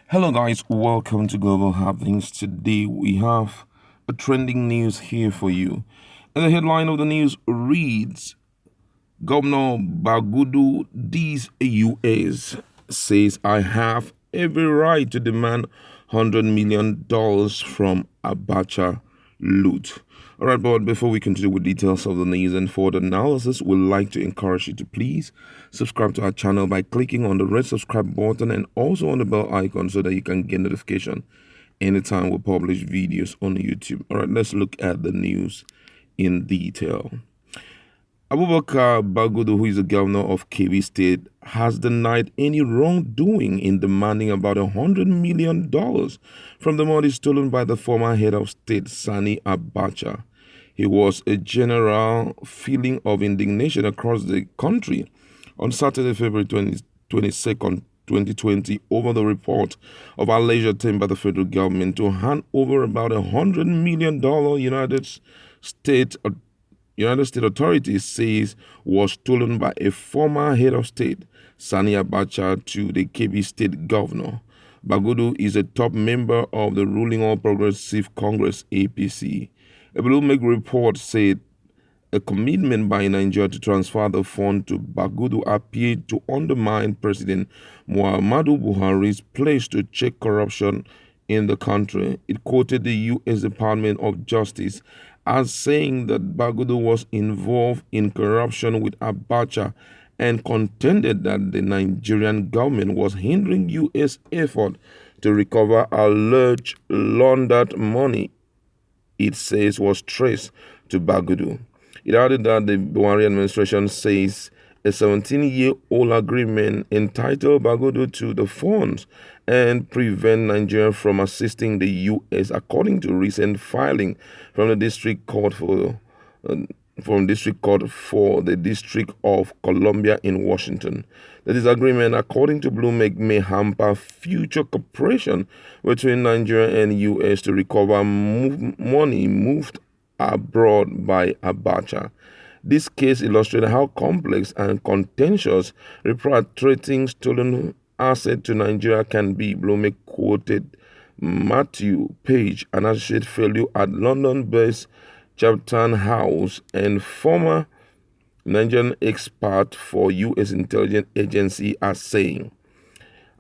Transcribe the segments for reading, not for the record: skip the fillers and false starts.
Hello guys, welcome to Global Happenings. Today we have a trending news here for you. And the headline of the news reads, Gov.Bagudu these US says I have every right to demand $100 million from Abacha loot. All right, but before we continue with details of the news and further analysis, we'd like to encourage you to please subscribe to our channel by clicking on the red subscribe button and also on the bell icon so that you can get notification anytime we publish videos on YouTube. All right, let's look at the news in detail. Gov.Bagudu, who is the governor of Kebbi State, has denied any wrongdoing in demanding about $100 million from the money stolen by the former head of state, Sani Abacha. He was a general feeling of indignation across the country on Saturday, February 22nd, 2020, over the report of L00t by the federal government to hand over about $100 million United States authorities says was stolen by a former head of state, Sani Abacha, to the Kebbi State governor. Bagudu is a top member of the ruling All Progressive Congress (APC). A Bloomberg report said a commitment by Nigeria to transfer the fund to Bagudu appeared to undermine President Muhammadu Buhari's pledge to check corruption in the country. It quoted the U.S. Department of Justice as saying that Bagudu was involved in corruption with Abacha and contended that the Nigerian government was hindering U.S. effort to recover alleged laundered money it says was traced to Bagudu. It added that the Buhari administration says a 17-year-old agreement entitled Bagudu to the funds and prevent Nigeria from assisting the U.S. according to recent filing from the District Court for the District of Columbia in Washington. The disagreement, according to Bloomberg, may hamper future cooperation between Nigeria and U.S. to recover money moved abroad by Abacha. This case illustrated how complex and contentious repatriating stolen assets to Nigeria can be. Bloomberg quoted Matthew Page, an associate fellow at London-based Chatham House and former Nigerian expert for U.S. intelligence agency, as saying,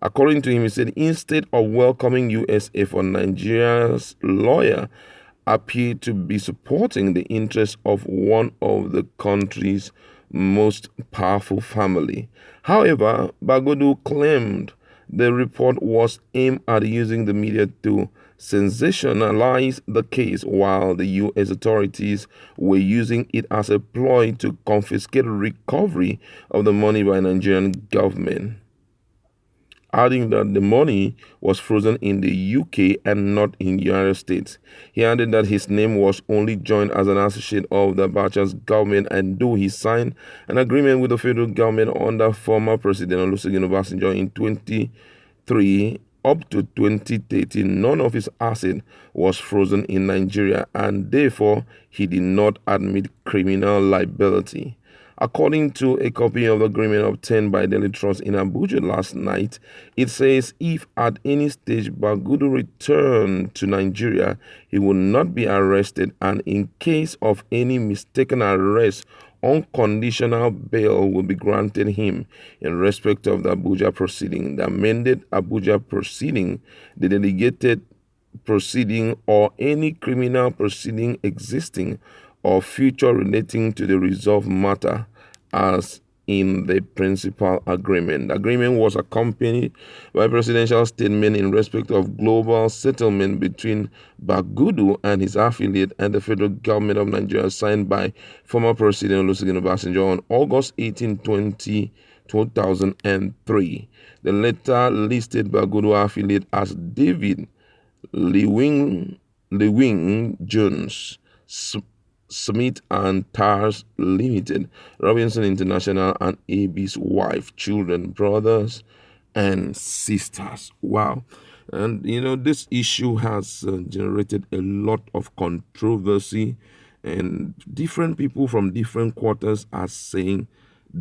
according to him, he said, instead of welcoming U.S. effort, Nigeria's lawyer appeared to be supporting the interests of one of the country's most powerful family. However, Bagudu claimed the report was aimed at using the media to sensationalize the case, while the U.S. authorities were using it as a ploy to confiscate recovery of the money by the Nigerian government, adding that the money was frozen in the UK and not in the United States. He added that his name was only joined as an associate of the Abacha's government, and though he signed an agreement with the federal government under former President Olusegun Obasanjo in 2023 up to 2013, none of his assets was frozen in Nigeria, and therefore he did not admit criminal liability. According to a copy of the agreement obtained by L00t in Abuja last night, it says if at any stage Bagudu returned to Nigeria, he would not be arrested, and in case of any mistaken arrest, unconditional bail will be granted him in respect of the Abuja proceeding. The amended Abuja proceeding, the delegated proceeding, or any criminal proceeding existing or future relating to the resolved matter as in the principal agreement. The agreement was accompanied by a presidential statement in respect of global settlement between Bagudu and his affiliate and the federal government of Nigeria, signed by former President Olusegun Obasanjo on August 18, 2003. The letter listed Bagudu affiliate as David Lewing Jones, Smith and Tars Limited, Robinson International, and AB's wife, children, brothers, and sisters. Wow. And this issue has generated a lot of controversy, and different people from different quarters are saying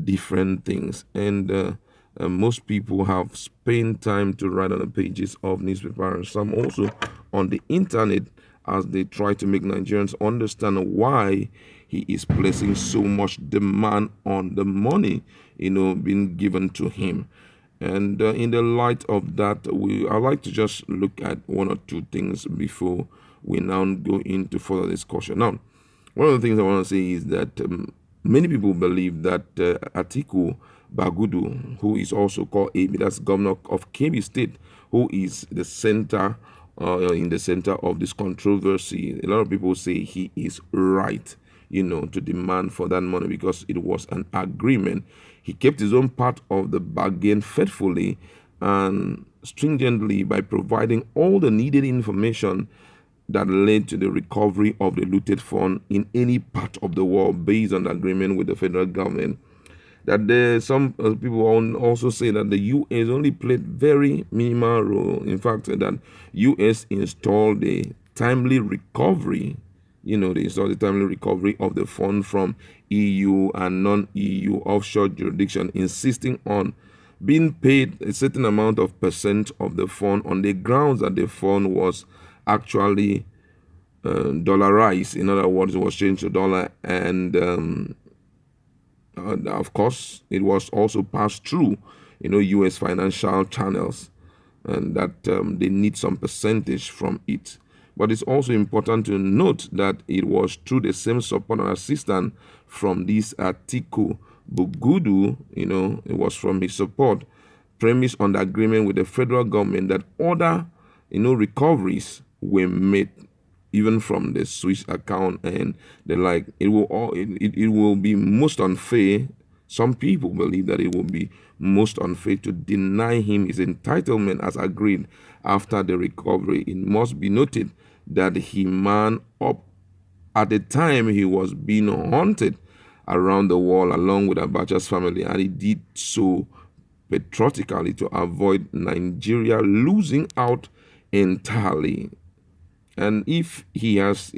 different things. And most people have spent time to write on the pages of newspaper and some also on the internet as they try to make Nigerians understand why he is placing so much demand on the money, being given to him. And in the light of that, I like to just look at one or two things before we now go into further discussion. Now, one of the things I want to say is that many people believe that Bagudu, who is also called AB, that's governor of Kebbi State, who is the center in the center of this controversy. A lot of people say he is right, to demand for that money because it was an agreement. He kept his own part of the bargain faithfully and stringently by providing all the needed information that led to the recovery of the looted fund in any part of the world based on the agreement with the federal government. That some people also say that the U.S. only played very minimal role. In fact, that U.S. installed the timely recovery. They installed the timely recovery of the fund from EU and non-EU offshore jurisdiction, insisting on being paid a certain amount of percent of the fund on the grounds that the fund was actually dollarized. In other words, it was changed to dollar, and of course, it was also passed through, U.S. financial channels, and that they need some percentage from it. But it's also important to note that it was through the same support and assistance from this Atiku Bagudu, it was from his support, premised on the agreement with the federal government that other, recoveries were made, even from the Swiss account and the like. It will be most unfair. Some people believe that it will be most unfair to deny him his entitlement as agreed after the recovery. It must be noted that he man up at the time he was being hunted around the world along with Abacha's family, and he did so patriotically to avoid Nigeria losing out entirely. And if he has,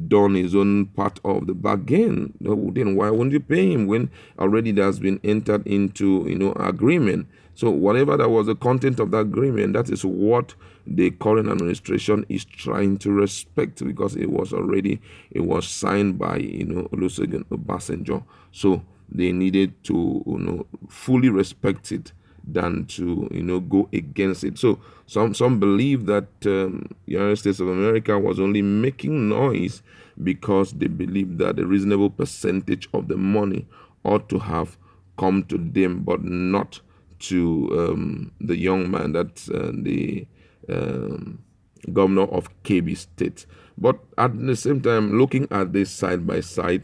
done his own part of the bargain, then why wouldn't you pay him when already that's been entered into, agreement? So whatever that was the content of that agreement, that is what the current administration is trying to respect, because it was signed by, Olusegun Obasanjo. So they needed to, fully respect it than to go against it. So some believe that the United States of America was only making noise because they believe that a reasonable percentage of the money ought to have come to them, but not to the young man, that's the governor of Kebbi State. But at the same time, looking at this side by side,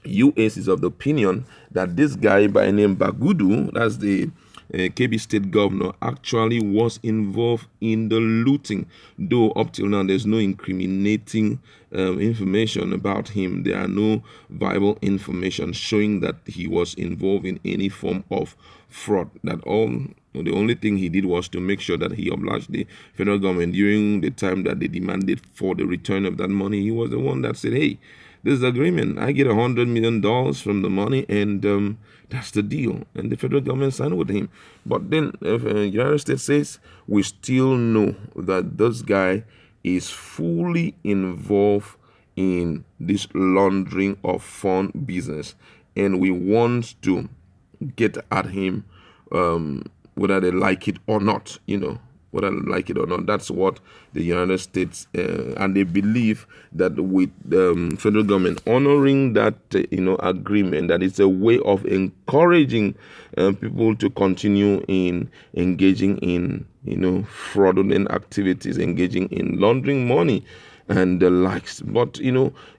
U.S. is of the opinion that this guy by name Bagudu, that's the Kebbi State governor, actually was involved in the looting, though up till now there's no incriminating information about him. There are no viable information showing that he was involved in any form of fraud. The only thing he did was to make sure that he obliged the federal government during the time that they demanded for the return of that money. He was the one that said, hey, this is the agreement. I get $100 million from the money, and that's the deal. And the federal government signed with him. But then the United States says we still know that this guy is fully involved in this laundering of fund business, and we want to get at him, whether they like it or not, whether they like it or not. That's what the United States, and they believe that with the federal government honoring that, agreement, that it's a way of encouraging people to continue in engaging in, fraudulent activities, engaging in laundering money and the likes. But, if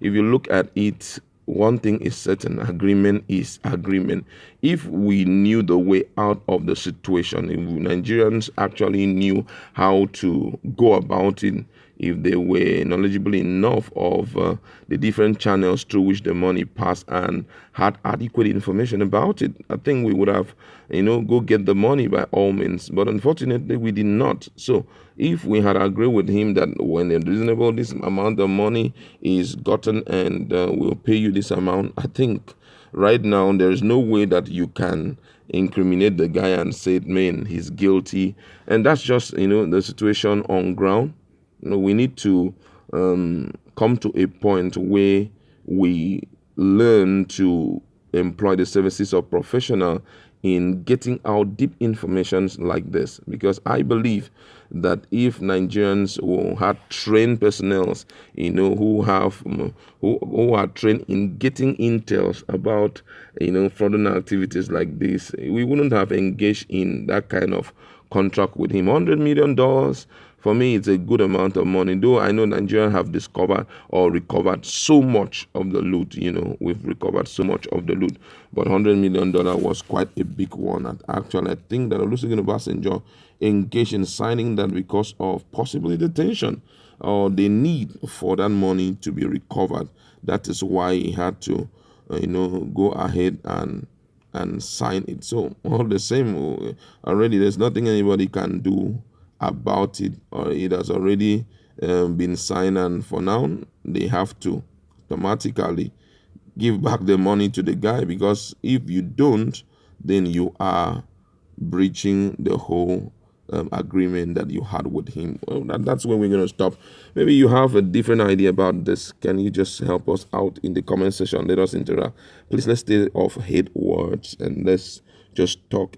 you look at it, one thing is certain: agreement is agreement. If we knew the way out of the situation, if Nigerians actually knew how to go about it, if they were knowledgeable enough of the different channels through which the money passed and had adequate information about it, I think we would have, go get the money by all means. But unfortunately, we did not. So if we had agreed with him that when a reasonable this amount of money is gotten and we'll pay you this amount, I think right now there is no way that you can incriminate the guy and say, man, he's guilty. And that's just, the situation on ground. We need to come to a point where we learn to employ the services of professional in getting out deep information like this, because I believe that if Nigerians who had trained personnel, who are trained in getting intels about fraudulent activities like this, we wouldn't have engaged in that kind of contract with him. $100 million, for me, it's a good amount of money. Though I know Nigeria have discovered or recovered so much of the loot. We've recovered so much of the loot, but $100 million was quite a big one. And actually, I think that Olusegun Obasanjo engaged in signing that because of possibly the tension or the need for that money to be recovered. That is why he had to, go ahead and sign it. So all the same, already there's nothing anybody can do about it, or it has already been signed, and for now they have to automatically give back the money to the guy, because if you don't, then you are breaching the whole agreement that you had with him. Well, that's where we're going to stop. Maybe you have a different idea about this. Can you just help us out in the comment section? Let us interact. Please, let's stay off hate words and let's just talk.